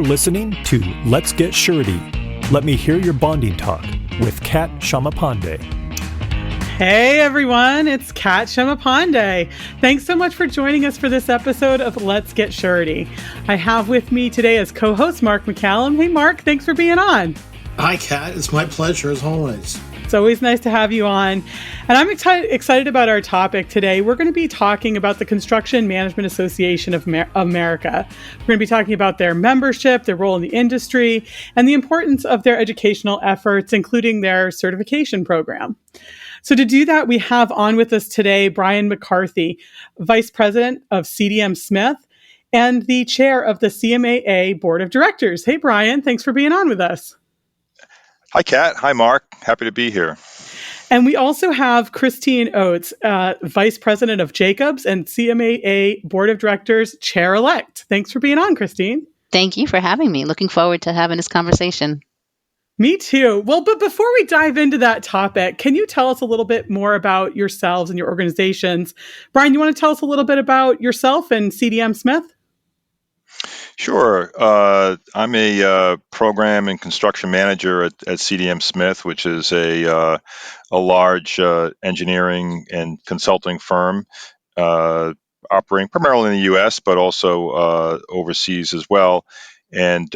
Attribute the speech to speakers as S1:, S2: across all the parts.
S1: listening to Let's Get Surety. Let me hear your bonding talk with Kat Shamapande.
S2: Hey everyone, it's Kat Shamapande. Thanks so much for joining us for this episode of Let's Get Surety. I have with me today as co-host Mark McCallum. Hey Mark, thanks for being on.
S3: Hi Kat, it's my pleasure as always.
S2: It's always nice to have you on. And I'm excited about our topic today. We're going to be talking about the Construction Management Association of America. We're going to be talking about their membership, their role in the industry, and the importance of their educational efforts, including their certification program. So to do that, we have on with us today Brian McCarthy, Vice President of CDM Smith and the Chair of the CMAA Board of Directors. Hey, Brian, thanks for being on with us.
S4: Hi, Kat. Hi, Mark. Happy to be here.
S2: And we also have Christine Oates, Vice President of Jacobs and CMAA Board of Directors Chair-elect. Thanks for being on, Christine.
S5: Thank you for having me. Looking forward to having this conversation.
S2: Me too. Well, but before we dive into that topic, can you tell us a little bit more about yourselves and your organizations? Brian, you want to tell us a little bit about yourself and CDM Smith?
S4: Sure. I'm a program and construction manager at CDM Smith, which is a large engineering and consulting firm operating primarily in the U.S., but also overseas as well. And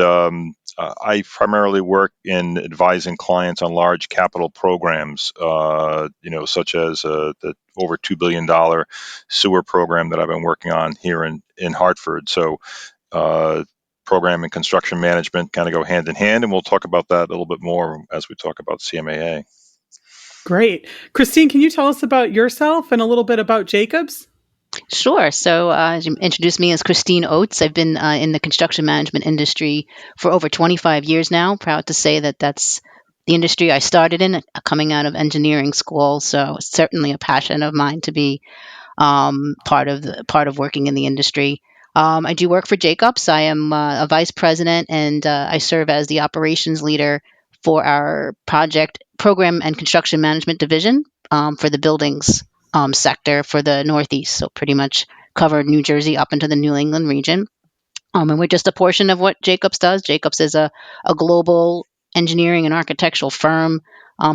S4: I primarily work in advising clients on large capital programs, such as the over $2 billion sewer program that I've been working on here in Hartford. So program and construction management kind of go hand in hand, and we'll talk about that a little bit more as we talk about CMAA.
S2: Great. Christine, can you tell us about yourself and a little bit about Jacobs?
S5: Sure. So you introduced me as Christine Oates. I've been in the construction management industry for over 25 years now. Proud to say that that's the industry I started in, coming out of engineering school. So it's certainly a passion of mine to be part of working in the industry. I do work for Jacobs. I am a vice president, and I serve as the operations leader for our project program and construction management division for the buildings sector for the Northeast. So pretty much cover New Jersey up into the New England region. And we're just a portion of what Jacobs does. Jacobs is a global engineering and architectural firm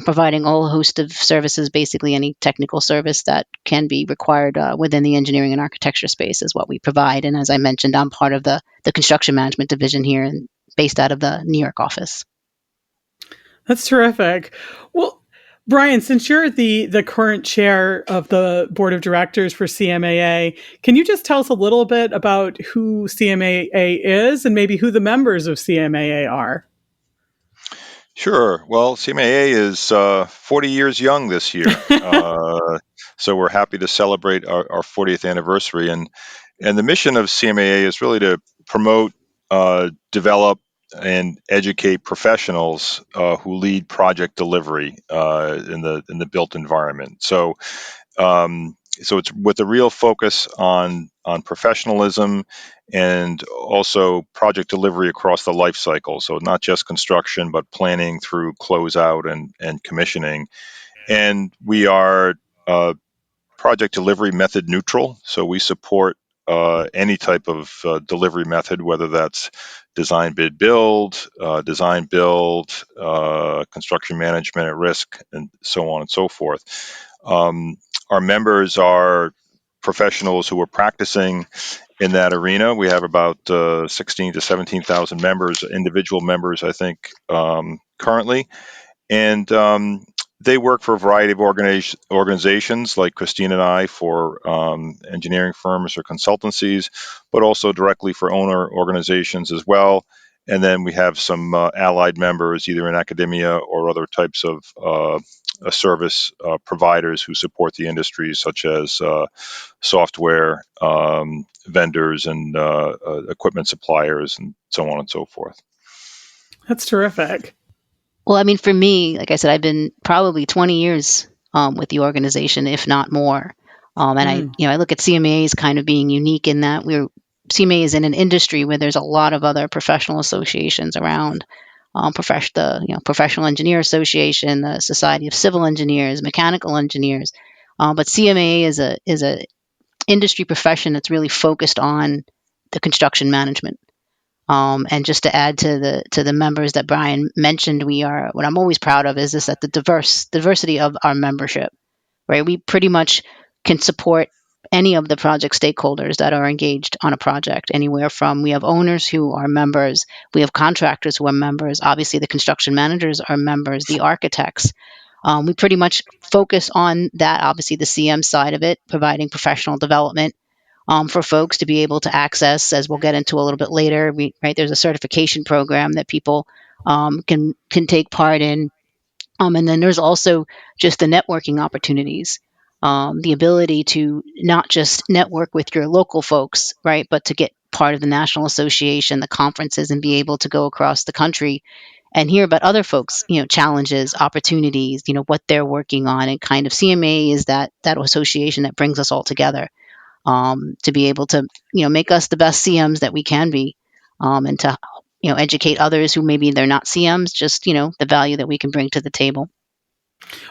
S5: providing a whole host of services. Basically any technical service that can be required within the engineering and architecture space is what we provide. And as I mentioned, I'm part of the construction management division here and based out of the New York office.
S2: That's terrific. Well, Brian, since you're the current chair of the board of directors for CMAA, can you just tell us a little bit about who CMAA is and maybe who the members of CMAA are?
S4: Sure. Well, CMAA is 40 years young this year, so we're happy to celebrate our 40th anniversary. And the mission of CMAA is really to promote, develop, and educate professionals who lead project delivery in the built environment. So it's with a real focus on professionalism and also project delivery across the life cycle. So not just construction, but planning through closeout and commissioning. And we are project delivery method neutral. So we support any type of delivery method, whether that's design, bid, build, construction management at risk, and so on and so forth. Our members are professionals who are practicing in that arena. We have about 16 to 17,000 members, individual members, I think, currently. And they work for a variety of organizations like Christine and I for engineering firms or consultancies, but also directly for owner organizations as well. And then we have some allied members, either in academia or other types of service providers who support the industry, such as software vendors and equipment suppliers and so on and so forth.
S2: That's terrific.
S5: Well, I mean, for me, like I said, I've been probably 20 years with the organization, if not more. And I look at CMAA as kind of being unique in that CMAA is in an industry where there's a lot of other professional associations around. Professional Engineer Association, the Society of Civil Engineers, Mechanical Engineers, but CMAA is a industry profession that's really focused on the construction management. And just to add to the members that Brian mentioned, what I'm always proud of is that the diversity of our membership, right? We pretty much can support any of the project stakeholders that are engaged on a project, anywhere from we have owners who are members, we have contractors who are members, obviously the construction managers are members, the architects. We pretty much focus on that, obviously the CM side of it, providing professional development for folks to be able to access, as we'll get into a little bit later. There's a certification program that people can take part in, and then there's also just the networking opportunities, the ability to not just network with your local folks, right, but to get part of the national association, the conferences, and be able to go across the country and hear about other folks, challenges, opportunities, what they're working on, and kind of CMA is that association that brings us all together, to be able to, make us the best CMs that we can be, and to, educate others who maybe they're not CMs, just, the value that we can bring to the table.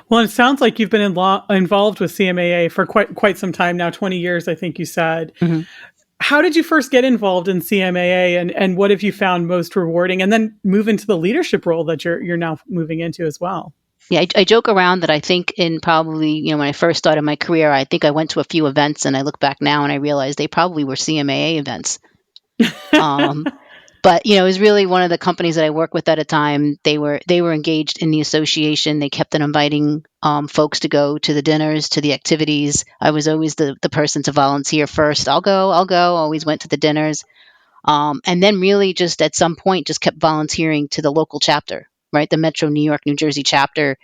S2: Well, it sounds like you've been involved with CMAA for quite some time now, 20 years, I think you said.
S5: Mm-hmm.
S2: How did you first get involved in CMAA, and what have you found most rewarding? And then move into the leadership role that you're now moving into as well.
S5: Yeah, I joke around that I think in probably, when I first started my career, I think I went to a few events, and I look back now and I realized they probably were CMAA events. But it was really one of the companies that I worked with at a time. They were engaged in the association. They kept on inviting folks to go to the dinners, to the activities. I was always the person to volunteer first. I'll go. Always went to the dinners. And then really just at some point just kept volunteering to the local chapter, right? The Metro New York, New Jersey chapter,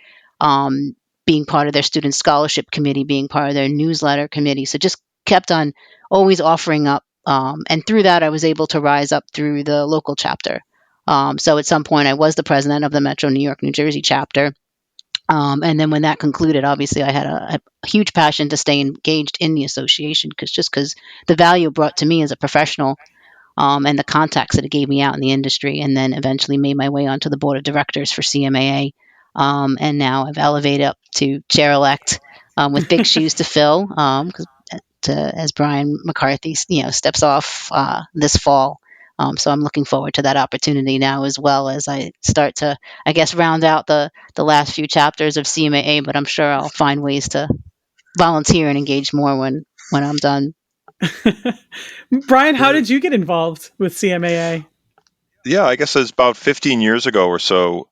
S5: being part of their student scholarship committee, being part of their newsletter committee. So just kept on always offering up. And through that, I was able to rise up through the local chapter. So at some point, I was the president of the Metro New York, New Jersey chapter. And then when that concluded, obviously, I had a huge passion to stay engaged in the association because the value brought to me as a professional, and the contacts that it gave me out in the industry, and then eventually made my way onto the board of directors for CMAA. And now I've elevated up to chair-elect, with big shoes to fill, as Brian McCarthy, steps off this fall. So I'm looking forward to that opportunity now, as well as I start to, I guess, round out the last few chapters of CMAA, but I'm sure I'll find ways to volunteer and engage more when I'm done.
S2: Brian, how did you get involved with CMAA?
S4: Yeah, I guess it's about 15 years ago or so.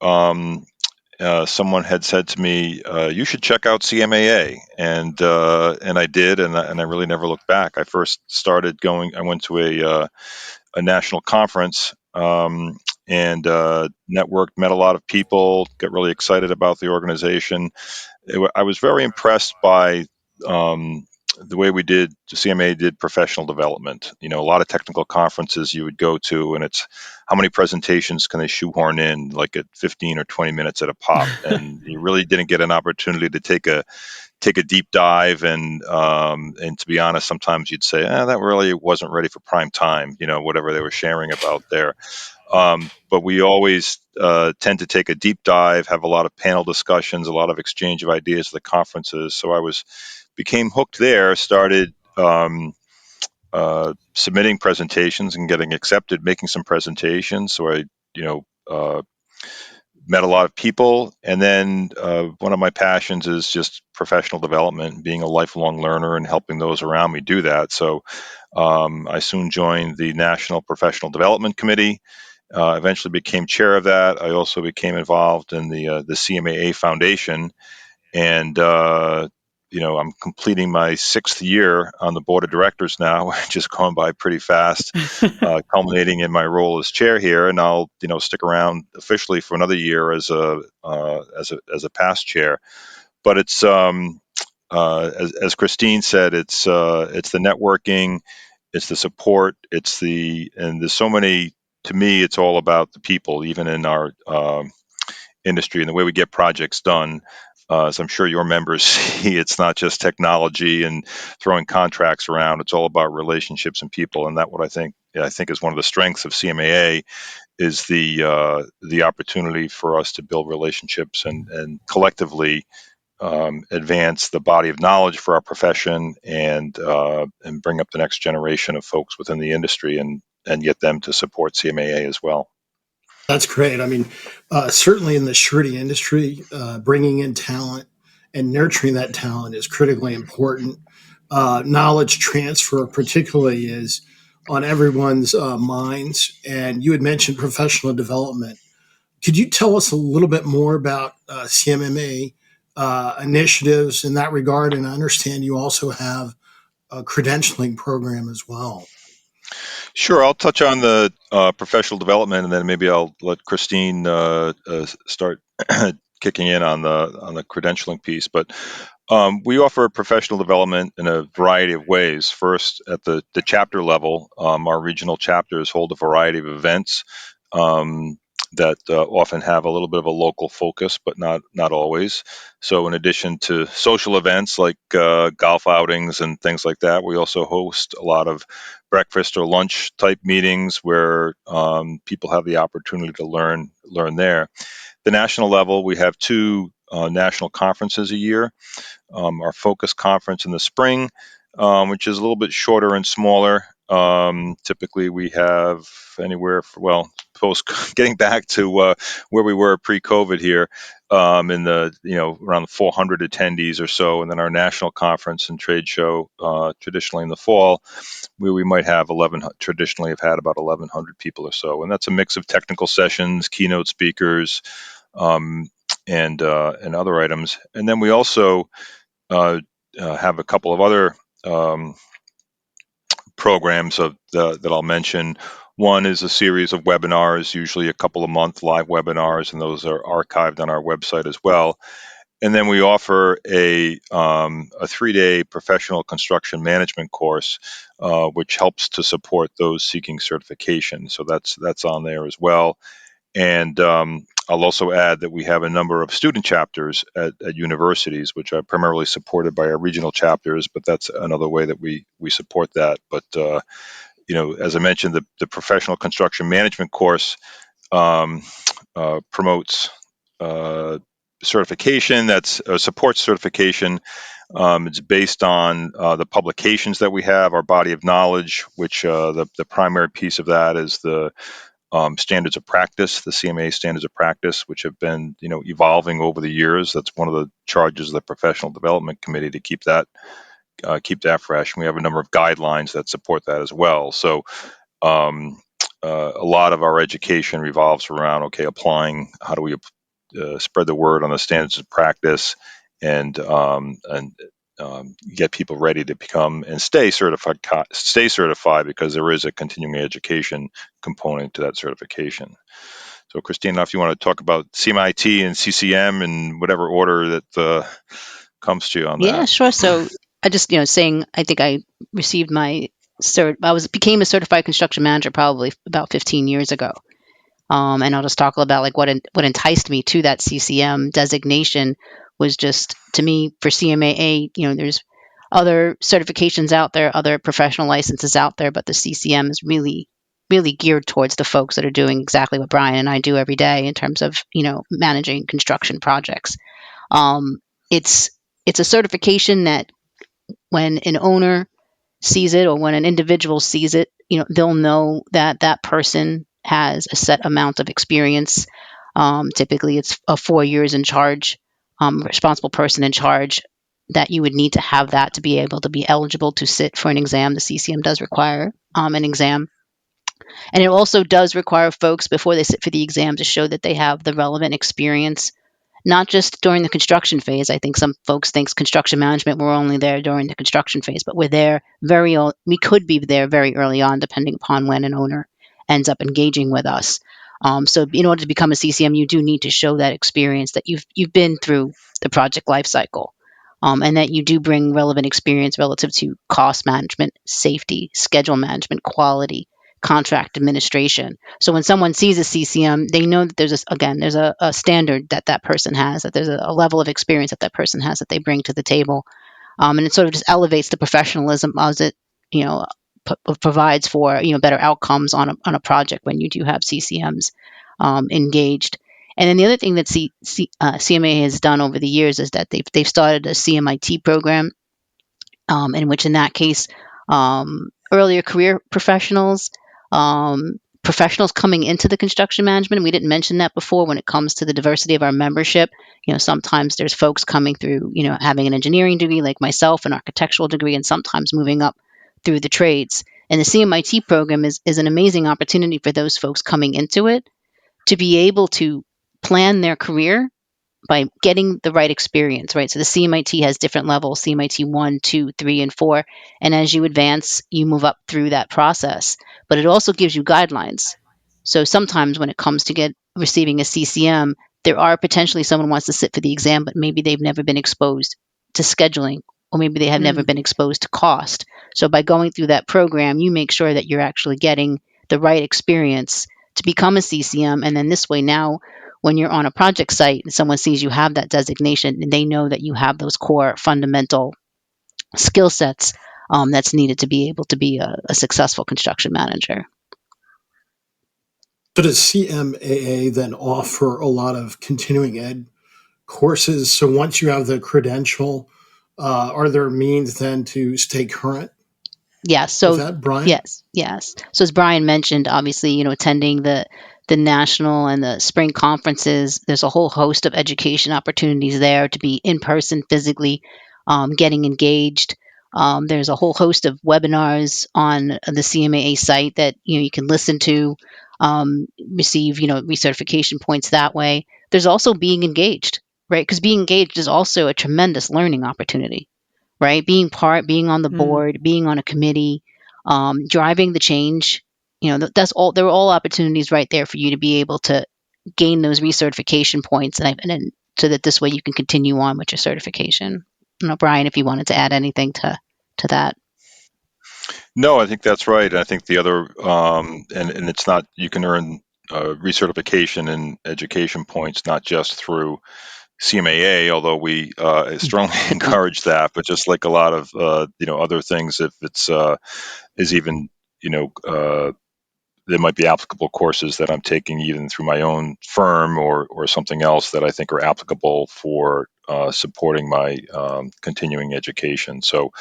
S4: Someone had said to me, "You should check out CMAA," and I did, and I really never looked back. I first started going. I went to a national conference, and networked, met a lot of people, got really excited about the organization. I was very impressed by the way CMA did professional development. A lot of technical conferences you would go to, and it's how many presentations can they shoehorn in, like at 15 or 20 minutes at a pop, and you really didn't get an opportunity to take a deep dive. And to be honest, sometimes you'd say, that really wasn't ready for prime time, whatever they were sharing about there. But we always tend to take a deep dive, have a lot of panel discussions, a lot of exchange of ideas at the conferences. So I became hooked there, started submitting presentations and getting accepted, making some presentations. So I, met a lot of people. And then one of my passions is just professional development, being a lifelong learner and helping those around me do that. So I soon joined the National Professional Development Committee. Eventually became chair of that. I also became involved in the CMAA Foundation, and I'm completing my 6th year on the board of directors now, which is going by pretty fast, culminating in my role as chair here. And I'll stick around officially for another year as a past chair. But it's as Christine said, it's the networking, it's the support, and there's so many. To me, it's all about the people, even in our industry and the way we get projects done. As I'm sure your members see, it's not just technology and throwing contracts around. It's all about relationships and people, and that what I think is one of the strengths of CMAA is the opportunity for us to build relationships and collectively advance the body of knowledge for our profession and bring up the next generation of folks within the industry. And get them to support CMAA as well.
S3: That's great. I mean, certainly in the surety industry, bringing in talent and nurturing that talent is critically important. Knowledge transfer, particularly, is on everyone's minds. And you had mentioned professional development. Could you tell us a little bit more about CMMA initiatives in that regard? And I understand you also have a credentialing program as well.
S4: Sure, I'll touch on the professional development, and then maybe I'll let Christine start kicking in on the credentialing piece. But we offer professional development in a variety of ways. First, at the chapter level, our regional chapters hold a variety of events that often have a little bit of a local focus, but not always. So, in addition to social events like golf outings and things like that, we also host a lot of breakfast or lunch type meetings where people have the opportunity to learn there. The national level, we have two national conferences a year. Our focus conference in the spring, which is a little bit shorter and smaller. Typically, we have anywhere post getting back to where we were pre-COVID here, in the around 400 attendees or so, and then our national conference and trade show, traditionally in the fall, where we might have traditionally have had about 1,100 people or so, and that's a mix of technical sessions, keynote speakers, and other items, and then we also have a couple of other programs that I'll mention. One is a series of webinars, usually a couple of month live webinars, and those are archived on our website as well. And then we offer a 3-day professional construction management course, which helps to support those seeking certification. So that's on there as well. And I'll also add that we have a number of student chapters at universities, which are primarily supported by our regional chapters, but that's another way that we support that. But, as I mentioned, the professional construction management course promotes certification, supports certification. It's based on the publications that we have, our body of knowledge, which the primary piece of that is the standards of practice, the CMAA standards of practice, which have been evolving over the years. That's one of the charges of the Professional Development Committee, to keep that fresh. And we have a number of guidelines that support that as well. So a lot of our education revolves around applying. How do we spread the word on the standards of practice and get people ready to become and stay certified, because there is a continuing education component to that certification. So, Christine, if you want to talk about CMIT and CCM in whatever order that comes to you on that.
S5: Yeah, sure. So I just, saying, I think I received my became a certified construction manager probably about 15 years ago. And I'll just talk about what enticed me to that CCM designation was just, to me, for CMAA, there's other certifications out there, other professional licenses out there, but the CCM is really, really geared towards the folks that are doing exactly what Brian and I do every day in terms of, managing construction projects. It's a certification that when an owner sees it or when an individual sees it, they'll know that that person has a set amount of experience. Typically, it's 4 years in charge, responsible person in charge, that you would need to have that to be able to be eligible to sit for an exam. The CCM does require an exam. And it also does require folks, before they sit for the exam, to show that they have the relevant experience, not just during the construction phase. I think some folks think construction management, we're only there during the construction phase, but we're there we could be there very early on, depending upon when an owner ends up engaging with us. So in order to become a CCM, you do need to show that experience, that you've been through the project life cycle, and that you do bring relevant experience relative to cost management, safety, schedule management, quality, contract administration. So when someone sees a CCM, they know that there's a standard that person has, that there's a level of experience that person has that they bring to the table, and it sort of just elevates the professionalism as it provides for better outcomes on a project when you do have CCMs engaged. And then the other thing that CMA has done over the years is that they've started a CMIT program, in which, in that case, earlier career professionals professionals coming into the construction management. We didn't mention that before when it comes to the diversity of our membership. Sometimes there's folks coming through, having an engineering degree like myself, an architectural degree, and sometimes moving up through the trades. And the CMIT program is an amazing opportunity for those folks coming into it to be able to plan their career by getting the right experience, right? So the CMIT has different levels, CMIT 1, 2, 3, and 4. And as you advance, you move up through that process. But it also gives you guidelines. So sometimes when it comes to receiving a CCM, there are potentially someone wants to sit for the exam, but maybe they've never been exposed to scheduling, or maybe they have never been exposed to cost. So by going through that program, you make sure that you're actually getting the right experience to become a CCM. And then this way now, when you're on a project site and someone sees you have that designation, and they know that you have those core fundamental skill sets that's needed to be able to be a successful construction manager.
S3: So does CMAA then offer a lot of continuing ed courses? So once you have the credential, are there means then to stay current?
S5: Yes. So
S3: with that, Brian?
S5: yes. So as Brian mentioned, obviously, attending the national and the spring conferences, there's a whole host of education opportunities there to be in person, physically, getting engaged. There's a whole host of webinars on the CMAA site that you can listen to, receive recertification points that way. There's also being engaged, right? Because being engaged is also a tremendous learning opportunity, right? Being on the board, being on a committee, driving the change. That's all. There are all opportunities right there for you to be able to gain those recertification points, and then so that this way you can continue on with your certification. I don't know, Brian, if you wanted to add anything to that.
S4: No, I think that's right. I think the other, and it's not, you can earn recertification and education points not just through CMAA, although we strongly encourage that, but just like a lot of other things, if it's is even there might be applicable courses that I'm taking even through my own firm or something else that I think are applicable for supporting my continuing education. So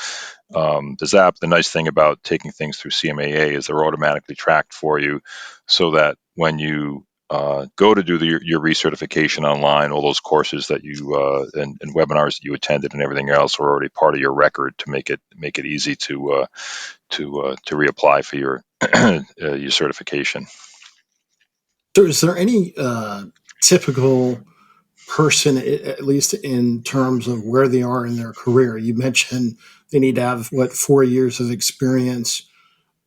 S4: the nice thing about taking things through CMAA is they're automatically tracked for you, so that when you go to do your recertification online, all those courses that you and webinars that you attended and everything else are already part of your record to make it easy to reapply for your your certification.
S3: So is there any typical person, at least in terms of where they are in their career? You mentioned they need to have 4 years of experience,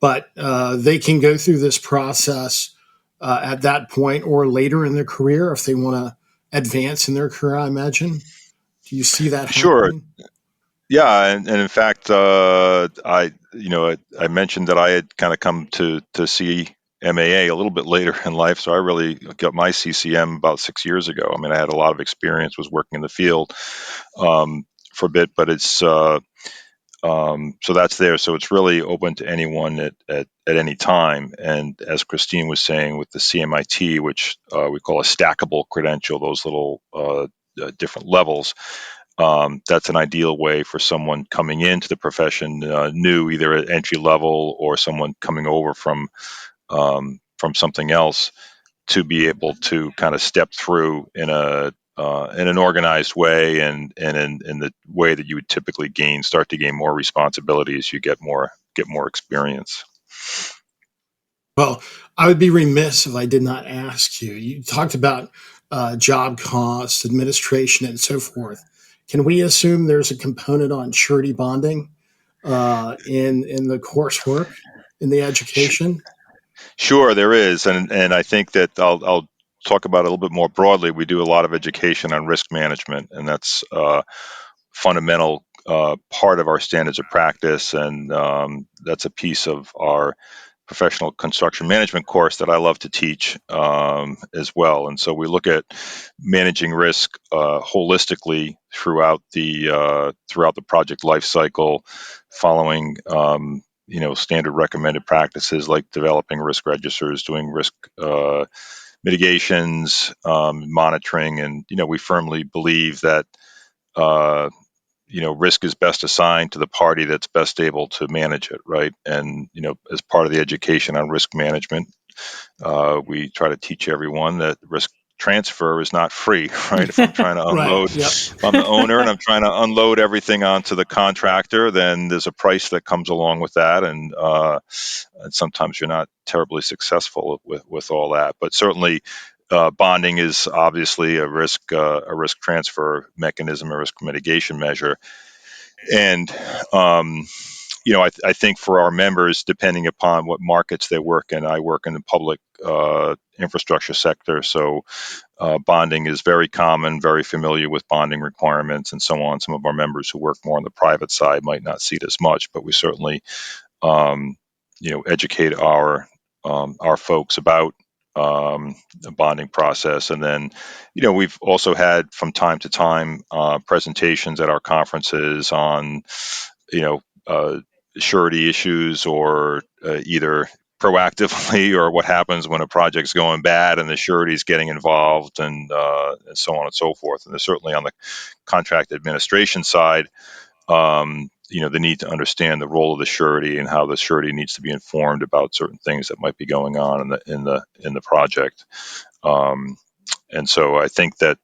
S3: but they can go through this process at that point or later in their career if they want to advance in their career, I imagine. Do you see that
S4: Sure.
S3: happening?
S4: Yeah, and in fact, I mentioned that I had kind of come to CMAA a little bit later in life, so I really got my CCM about 6 years ago. I mean, I had a lot of experience, was working in the field for a bit, but it's so that's there. So it's really open to anyone at any time. And as Christine was saying, with the CMIT, which we call a stackable credential, those little different levels. That's an ideal way for someone coming into the profession new, either at entry level or someone coming over from something else, to be able to kind of step through in an organized way and in the way that you would typically start to gain more responsibility as you get more experience.
S3: Well, I would be remiss if I did not ask you. You talked about job costs, administration, and so forth. Can we assume there's a component on surety bonding in the coursework in the education?
S4: Sure, there is, and I think that I'll talk about it a little bit more broadly. We do a lot of education on risk management, and that's fundamental part of our standards of practice, and that's a piece of our professional construction management course that I love to teach as well. And so we look at managing risk holistically throughout the project life cycle, following standard recommended practices like developing risk registers, doing risk mitigations, monitoring, and we firmly believe that risk is best assigned to the party that's best able to manage it, right? And as part of the education on risk management, we try to teach everyone that risk transfer is not free, right? If I'm trying to
S3: Right.
S4: unload,
S3: Yep.
S4: if I'm the owner and I'm trying to unload everything onto the contractor, then there's a price that comes along with that, and sometimes you're not terribly successful with all that. But certainly, bonding is obviously a risk transfer mechanism, a risk mitigation measure, and I think for our members, depending upon what markets they work in, I work in the public infrastructure sector, so bonding is very common, very familiar with bonding requirements and so on. Some of our members who work more on the private side might not see it as much, but we certainly, educate our folks about the bonding process. And then, we've also had from time to time presentations at our conferences on, surety issues, or either proactively or what happens when a project's going bad and the surety is getting involved, and so on and so forth. And there's certainly on the contract administration side, the need to understand the role of the surety and how the surety needs to be informed about certain things that might be going on in the project. And so I think that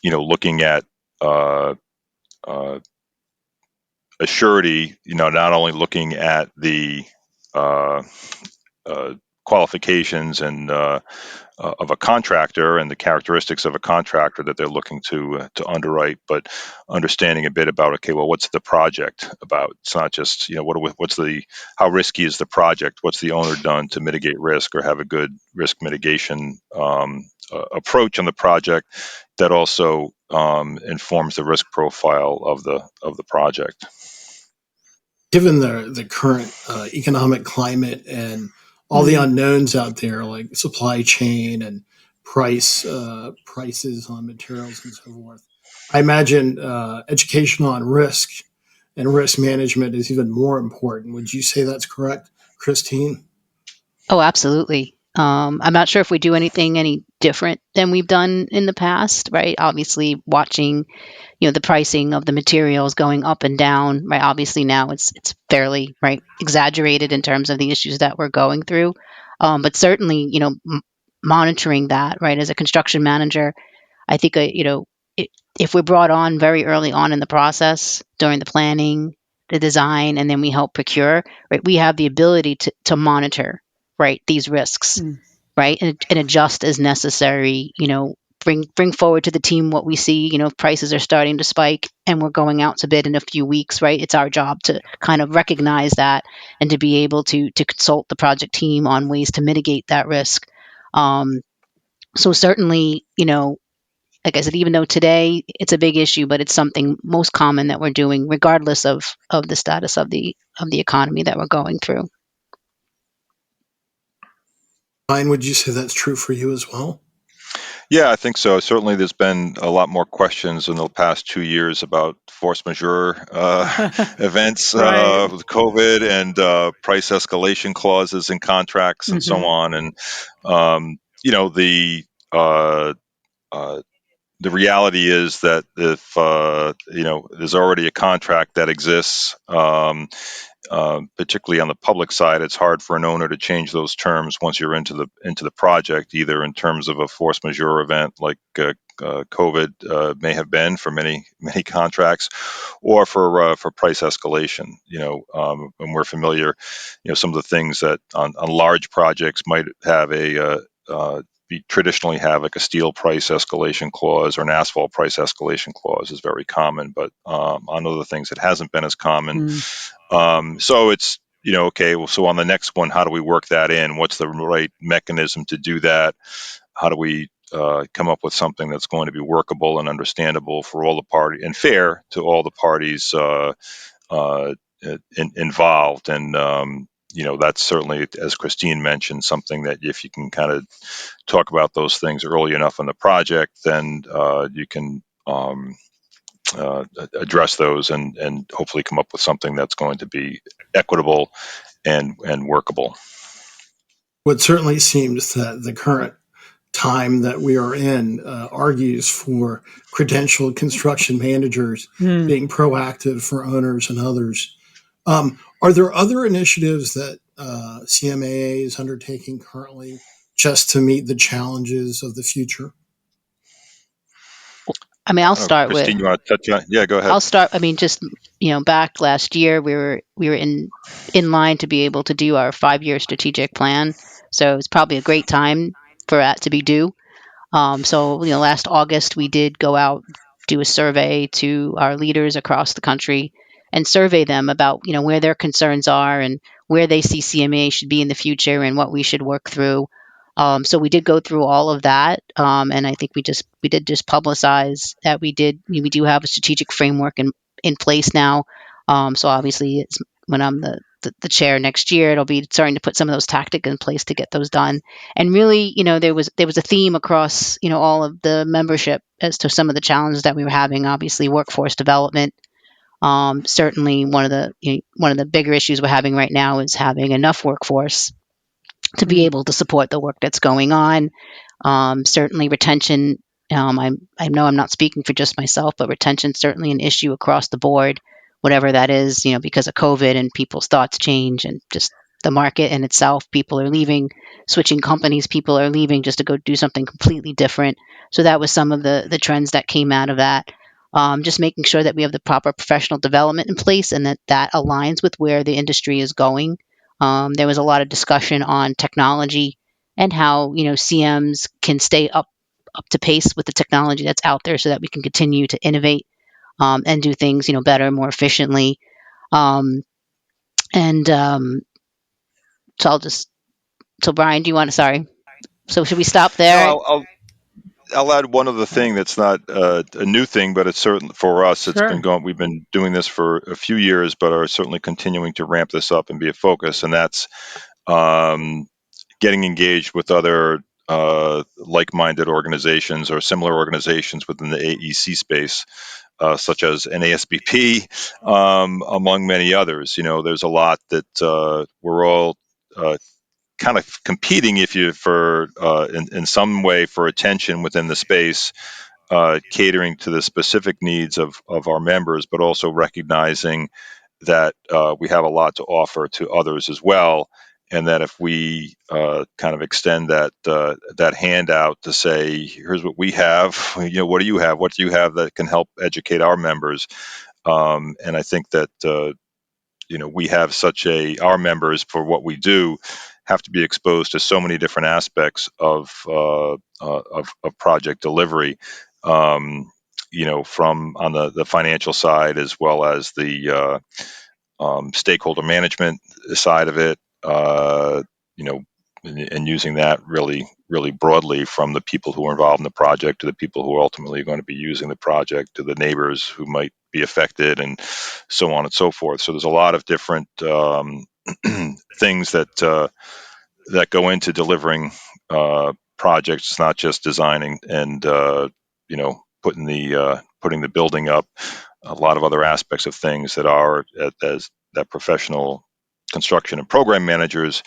S4: looking at a surety, not only looking at the qualifications and of a contractor and the characteristics of a contractor that they're looking to underwrite, but understanding a bit about, okay, well, what's the project about? It's not just how risky is the project? What's the owner done to mitigate risk or have a good risk mitigation approach on the project that also informs the risk profile of the project.
S3: Given the current economic climate and all the unknowns out there, like supply chain and prices on materials and so forth, I imagine education on risk and risk management is even more important. Would you say that's correct, Christine?
S5: Oh, absolutely. I'm not sure if we do anything any different than we've done in the past, right? Obviously, watching, the pricing of the materials going up and down, right? Obviously, now it's fairly right exaggerated in terms of the issues that we're going through, but certainly, monitoring that, right? As a construction manager, I think, if we're brought on very early on in the process during the planning, the design, and then we help procure, right? We have the ability to monitor, right, these risks, right, and adjust as necessary. Bring forward to the team what we see. If prices are starting to spike and we're going out to bid in a few weeks, right? It's our job to kind of recognize that and to be able to consult the project team on ways to mitigate that risk. So certainly, like I said, even though today it's a big issue, but it's something most common that we're doing, regardless of the status of the economy that we're going through.
S3: Ryan, would you say that's true for you as well?
S4: Yeah, I think so. Certainly, there's been a lot more questions in the past 2 years about force majeure events
S2: Right.
S4: with COVID and price escalation clauses in contracts and so on. And uh, the reality is that if there's already a contract that exists, particularly on the public side, it's hard for an owner to change those terms once you're into the project, either in terms of a force majeure event like COVID may have been for many contracts, or for price escalation. And we're familiar. Some of the things that on large projects might have traditionally have like a steel price escalation clause or an asphalt price escalation clause is very common, but on other things it hasn't been as common. So it's, okay, well, so on the next one, how do we work that in? What's the right mechanism to do that? How do we come up with something that's going to be workable and understandable for all the parties and fair to all the parties involved? And, that's certainly, as Christine mentioned, something that if you can kind of talk about those things early enough in the project, then you can address those and hopefully come up with something that's going to be equitable and workable.
S3: Well, it certainly seems that the current time that we are in argues for credentialed construction managers being proactive for owners and others. Are there other initiatives that CMAA is undertaking currently just to meet the challenges of the future?
S5: I mean,
S4: I don't know, Christine, you want to touch on? Yeah, go ahead.
S5: I'll start. I mean, just back last year, we were in line to be able to do our 5-year strategic plan. So it's probably a great time for that to be due. So last August we did go out, do a survey to our leaders across the country, and survey them about where their concerns are and where they see CMA should be in the future and what we should work through. So we did go through all of that, and I think we did just publicize that we do have a strategic framework in place now. So obviously, it's when I'm the chair next year, it'll be starting to put some of those tactics in place to get those done. And really, there was a theme across all of the membership as to some of the challenges that we were having. Obviously, workforce development. Certainly, one of the bigger issues we're having right now is having enough workforce to be able to support the work that's going on. Certainly, retention. I know I'm not speaking for just myself, but retention certainly an issue across the board, whatever that is. Because of COVID and people's thoughts change, and just the market in itself. People are leaving, switching companies. People are leaving just to go do something completely different. So that was some of the trends that came out of that. Just making sure that we have the proper professional development in place and that aligns with where the industry is going. There was a lot of discussion on technology and how CMs can stay up to pace with the technology that's out there, so that we can continue to innovate and do things better, more efficiently. And so Brian, do you want to? Sorry. So should we stop there?
S4: No, I'll add one other thing that's not a new thing, but it's certainly for us. It's been going. We've been doing this for a few years, but are certainly continuing to ramp this up and be a focus. And that's getting engaged with other like-minded organizations or similar organizations within the AEC space, such as NASBP, among many others. There's a lot that we're all kind of competing, in some way for attention within the space, catering to the specific needs of our members, but also recognizing that we have a lot to offer to others as well, and that if we kind of extend that handout to say, here's what we have, what do you have? What do you have that can help educate our members? And I think that we have our members, for what we do, have to be exposed to so many different aspects of project delivery, from on the financial side, as well as the stakeholder management side of it, and using that really, really broadly, from the people who are involved in the project to the people who are ultimately going to be using the project, to the neighbors who might be affected, and so on and so forth. So there's a lot of different things that go into delivering projects. It's not just designing and putting the building up. A lot of other aspects of things that are as that professional construction and program managers,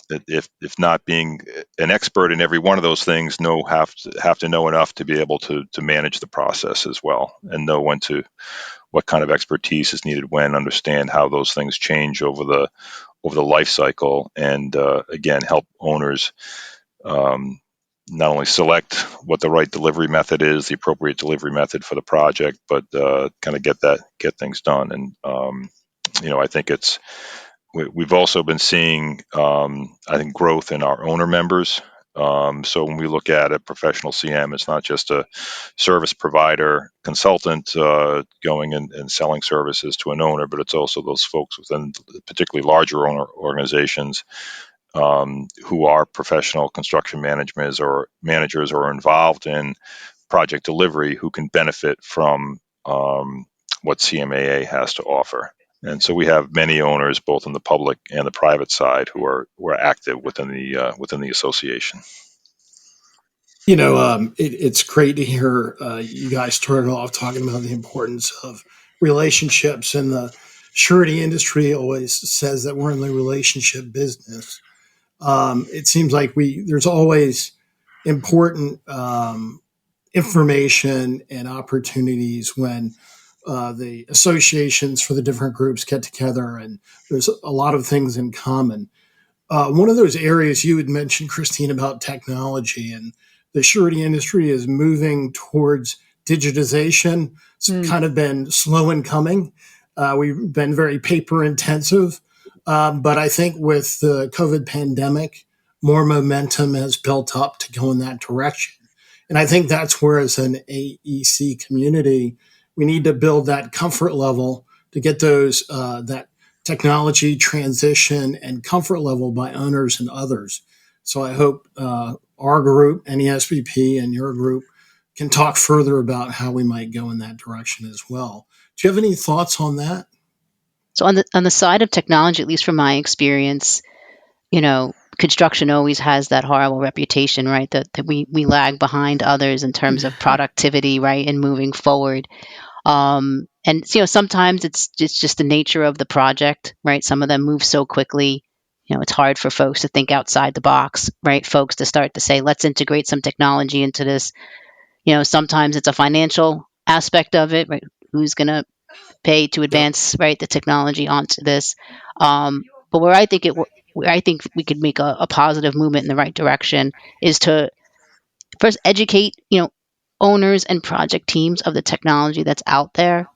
S4: if not being an expert in every one of those things, have to know enough to be able to manage the process as well, and know what kind of expertise is needed when, understand how those things change over the life cycle, and again, help owners not only select what the right delivery method is, the appropriate delivery method for the project, but kind of get things done. And I think we've also been seeing growth in our owner members. So when we look at a professional CM, it's not just a service provider consultant going and selling services to an owner, but it's also those folks within particularly larger owner organizations who are professional construction managers or involved in project delivery, who can benefit from what CMAA has to offer. And so we have many owners, both in the public and the private side, who are active within the association.
S3: It's great to hear you guys started off talking about the importance of relationships, and the surety industry always says that we're in the relationship business. It seems like there's always important information and opportunities when the associations for the different groups get together, and there's a lot of things in common. One of those areas you had mentioned, Christine, about technology, and the surety industry is moving towards digitization. It's kind of been slow in coming. We've been very paper intensive, but I think with the COVID pandemic, more momentum has built up to go in that direction. And I think that's where, as an AEC community, we need to build that comfort level to get that technology transition and comfort level by owners and others. So I hope our group, NASBP, and your group can talk further about how we might go in that direction as well. Do you have any thoughts on that?
S5: So on the side of technology, at least from my experience, construction always has that horrible reputation, right? That we lag behind others in terms of productivity, right, and moving forward. And sometimes it's just the nature of the project, right? Some of them move so quickly. It's hard for folks to think outside the box, right? Folks to start to say, let's integrate some technology into this. Sometimes it's a financial aspect of it, right? Who's going to pay to advance, right, the technology onto this? But where I think we could make a positive movement in the right direction is to first educate, owners and project teams of the technology that's out there.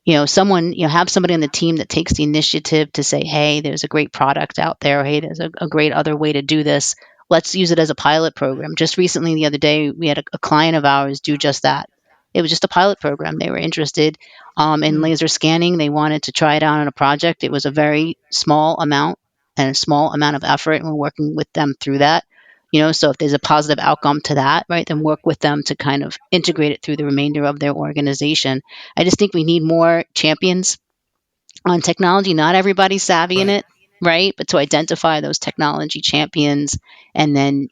S5: Have somebody on the team that takes the initiative to say, hey, there's a great product out there. Hey, there's a great other way to do this. Let's use it as a pilot program. Just recently, the other day, we had a client of ours do just that. It was just a pilot program. They were interested in laser scanning. They wanted to try it out on a project. It was a very small amount and a small amount of effort, and we're working with them through that. So if there's a positive outcome to that, right, then work with them to kind of integrate it through the remainder of their organization. I just think we need more champions on technology. Not everybody's savvy in
S3: Right.
S5: it, right? But to identify those technology champions and then,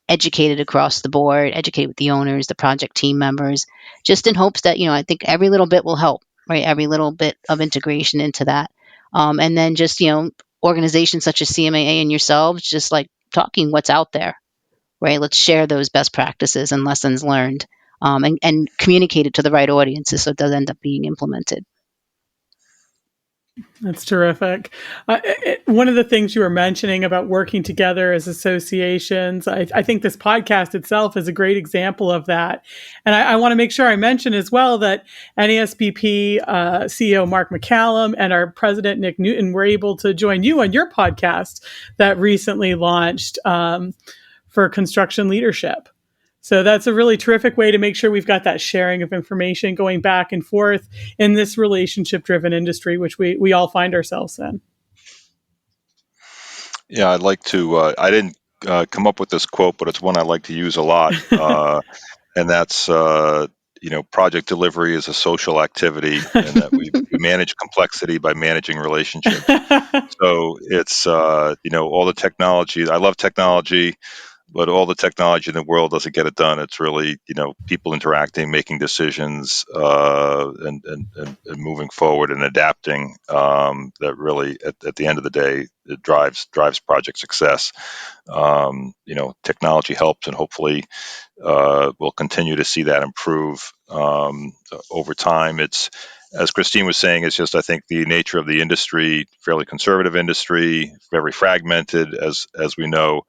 S5: educate it across the board, educate with the owners, the project team members, just in hopes that, I think every little bit will help, right? Every little bit of integration into that. And then just, organizations such as CMAA and yourselves, just like talking what's out there, right? Let's share those best practices and lessons learned, and communicate it to the right audiences so it does end up being implemented.
S2: That's terrific. One of the things you were mentioning about working together as associations, I think this podcast itself is a great example of that. And I want to make sure I mention as well that NASBP CEO Mark McCallum and our president Nick Newton were able to join you on your podcast that recently launched for construction leadership. So that's a really terrific way to make sure we've got that sharing of information going back and forth in this relationship-driven industry, which we all find ourselves in.
S4: Yeah, I'd like to. I didn't come up with this quote, but it's one I like to use a lot, and that's project delivery is a social activity, and that we manage complexity by managing relationships. So it's all the technology. I love technology, but all the technology in the world doesn't get it done. It's really people interacting, making decisions, and moving forward and adapting. That really, at the end of the day, it drives project success. Technology helps, and hopefully we'll continue to see that improve over time. It's, as Christine was saying, it's just, I think, the nature of the industry, fairly conservative industry, very fragmented, as we know.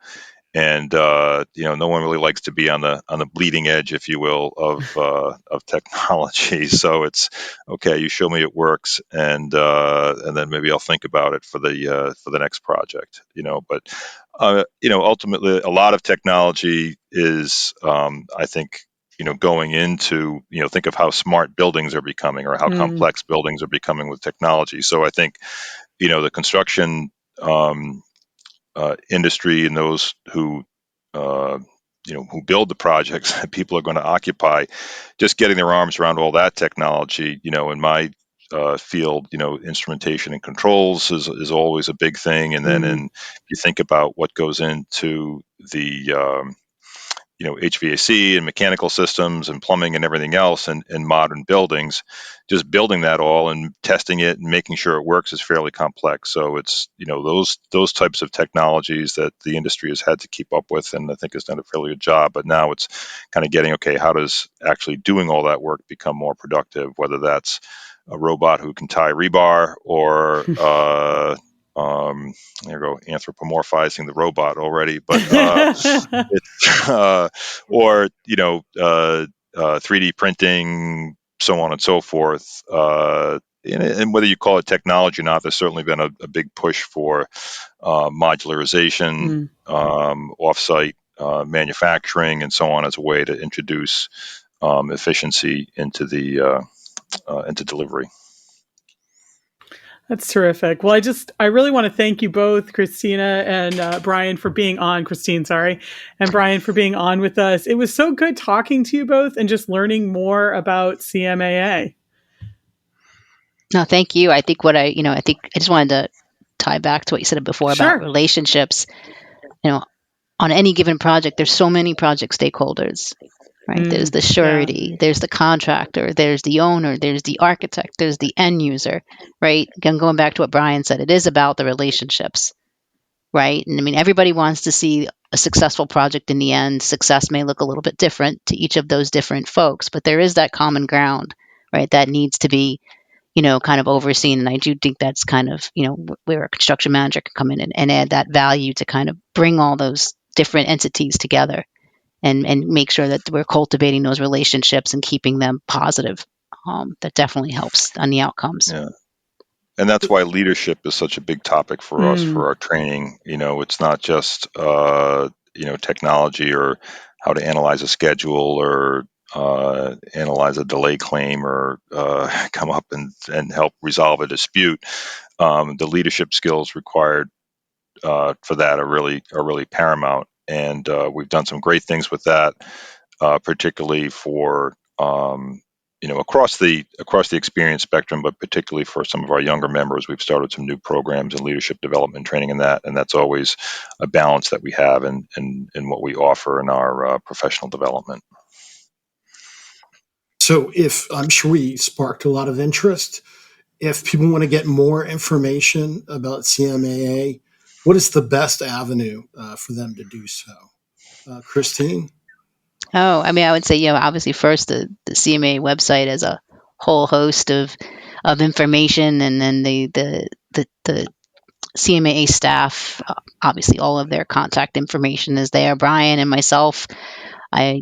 S4: And no one really likes to be on the bleeding edge, if you will, of technology. So it's okay. You show me it works, and then maybe I'll think about it for the next project. But ultimately, a lot of technology is, I think, going into think of how smart buildings are becoming, or how complex buildings are becoming with technology. So I think the construction industry and those who who build the projects that people are going to occupy, just getting their arms around all that technology. In my field, instrumentation and controls is always a big thing. And then you think about what goes into the HVAC and mechanical systems and plumbing and everything else in modern buildings. Just building that all and testing it and making sure it works is fairly complex. So it's those types of technologies that the industry has had to keep up with, and I think has done a fairly good job. But now it's kind of getting, okay, how does actually doing all that work become more productive? Whether that's a robot who can tie rebar, or there you go, anthropomorphizing the robot already, but it's or 3D printing, so on and so forth. And whether you call it technology or not, there's certainly been a big push for modularization, offsite manufacturing, and so on, as a way to introduce efficiency into delivery.
S2: That's terrific. Well, I really want to thank you both, Christina and Brian, for being on. Christine, sorry, and Brian for being on with us. It was so good talking to you both and just learning more about CMAA.
S5: No, thank you. I think I just wanted to tie back to what you said before about relationships. On any given project, there's so many project stakeholders. Right. There's the surety, there's the contractor, there's the owner, there's the architect, there's the end user, right? Again, going back to what Brian said, it is about the relationships, right? And I mean, everybody wants to see a successful project in the end. Success may look a little bit different to each of those different folks, but there is that common ground, right? That needs to be, kind of overseen. And I do think that's kind of, where a construction manager can come in and add that value to kind of bring all those different entities together. And make sure that we're cultivating those relationships and keeping them positive. That definitely helps on the outcomes.
S4: Yeah. And that's why leadership is such a big topic for us for our training. It's not just, technology or how to analyze a schedule or analyze a delay claim or come up and help resolve a dispute. The leadership skills required for that are really paramount. And we've done some great things with that, particularly for across the experience spectrum, but particularly for some of our younger members. We've started some new programs in leadership development training in that, and that's always a balance that we have in what we offer in our professional development.
S3: So I'm sure we sparked a lot of interest. If people want to get more information about CMAA, what is the best avenue for them to do so? Christine?
S5: Oh, I mean, I would say, obviously first the CMAA website has a whole host of information, and then the CMAA staff, obviously all of their contact information is there. Brian and myself, I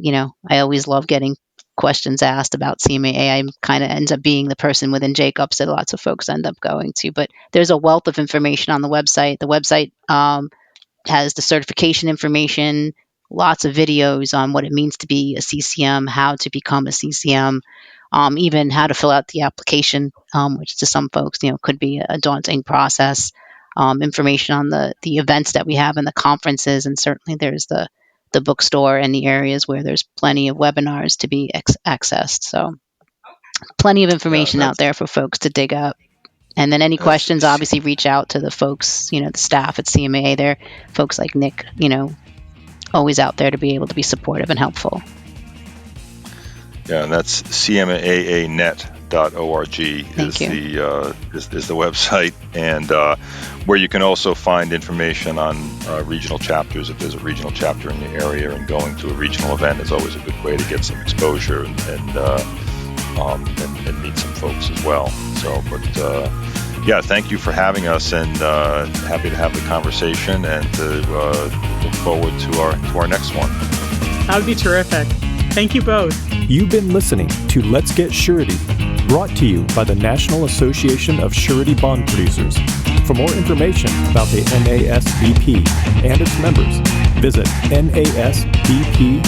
S5: always love getting questions asked about CMAA. I kind of ends up being the person within Jacobs that lots of folks end up going to, but there's a wealth of information on the website. The website has the certification information, lots of videos on what it means to be a CCM, how to become a CCM, even how to fill out the application, which to some folks, could be a daunting process. Information on the events that we have and the conferences, and certainly there's the bookstore and the areas where there's plenty of webinars to be accessed. So plenty of information out there for folks to dig up. And then any questions, obviously reach out to the folks, the staff at CMAA. They're folks like Nick, always out there to be able to be supportive and helpful.
S4: Yeah, and that's cmaanet.org is the website, and where you can also find information on regional chapters. If there's a regional chapter in the area, and going to a regional event is always a good way to get some exposure and meet some folks as well. So, but thank you for having us, and happy to have the conversation, and to look forward to our next one.
S2: That would be terrific. Thank you both.
S1: You've been listening to Let's Get Surety, brought to you by the National Association of Surety Bond Producers. For more information about the NASBP and its members, visit nasbp.org.